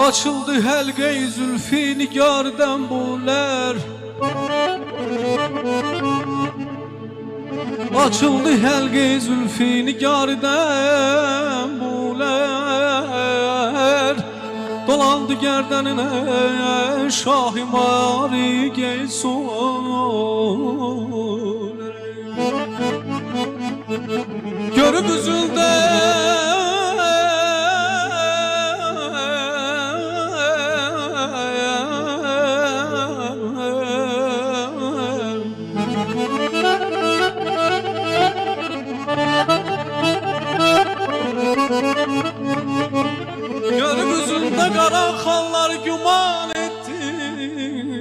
Açıldı helqe-i zülfü nigardan bulər. Açıldı helqe-i zülfü nigardan bulər. Dolandı gərdəninə şah-ı marigey sular. Görüb üzüldü Gözümdə qara xallar güman etdim.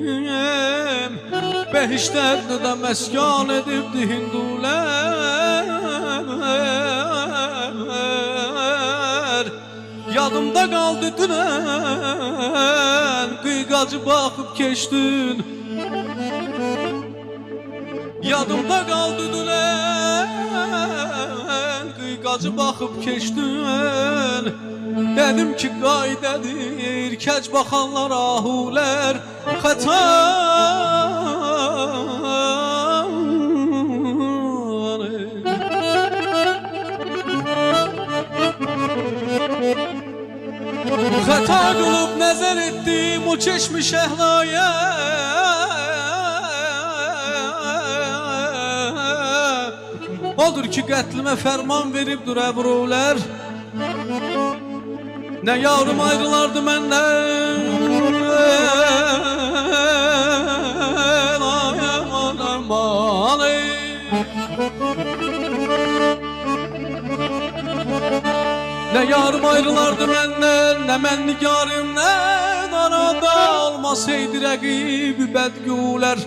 Behiştlərdə də məskan edibdi hindulər. Yadımda qaldı dünən qıyqacı baxıb keçdin. Yadımda qaldı dünən qıyqacı baxıb keçdin. Dedim ki qaydedir keç baxanlar ahulər xəta. Xəta qılıb nəzər etdim o keçmiş əhlaya. Odur ki qətlimə fərman veribdir əbrulər. Ne yavrum ayrılardı məndən. Ay aman aman ey. Ne yarım ayrılardı məndən, ne mən nigarımdan. Arada olmasaydı rəqib bədgülər.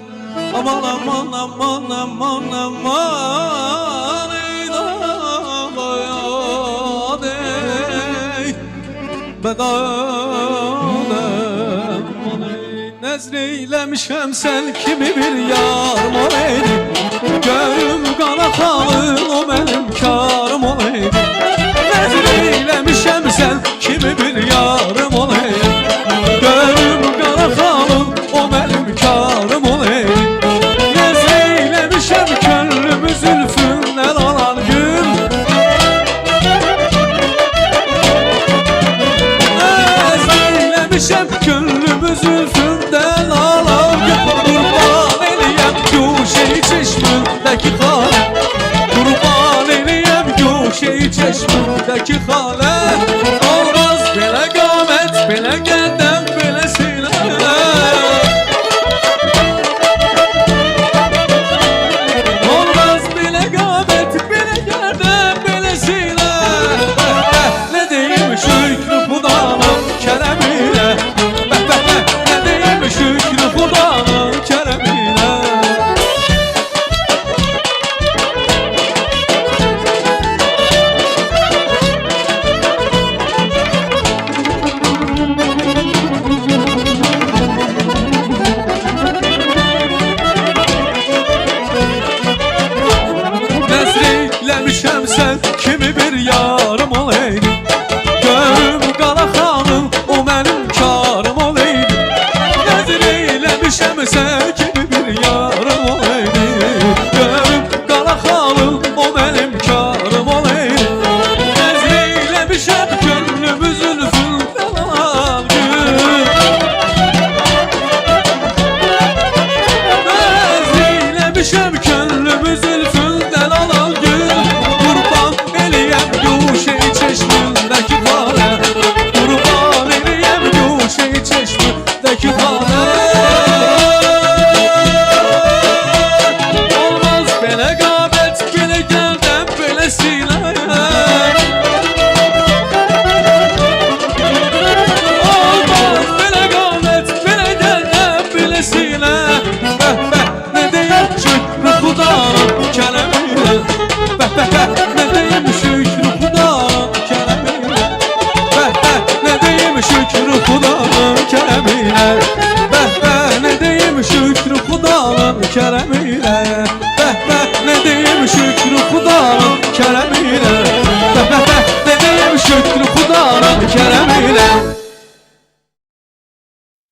Aman aman aman aman aman ey dayan ey. Bedanem nezreylemişem sen kimi bir yarım olaydı. Görüm qana xalın o mənim karım olaydı. Nezreylemişem sen kimi bir yarım olaydı. Görüm qana xalın o mənim karım olaydı. Nezreylemişem könlümü zülfündən alan gün. Gönlümü zülfünden alan Kurban eləyəm güşeyi çeşmindəki xalə. Kurban eləyəm güşeyi çeşmindəki xalə. Olmaz belə qamət, belə qədəm, belə silə. Olmaz belə qamət, belə qədəm, belə silə. Ne deyim şükrü xudanın kərəminə. Şükrü xudanın kərəminə. Nəzreyləmişəm sən kimi bir yarım olaydı. Görüm qara xanım o mənim karım olaydı. Nəzreyləmişəm sən kimi bir yarım olaydı. Görüm qara xalım o mənim karım olaydı. Nəzreyləmişəm gönlümü zülfündən alan gün. Nəzreyləmişəm gönlümü zülfündən alan gün. Qurban eləyəm güşeyi çeşmindəki xalə. Qurban eləyəm güşeyi çeşmindəki xalə. Şükrü xudanın kərəminə. Bəh bəh nə deyim şükrü xudanın kərəminə.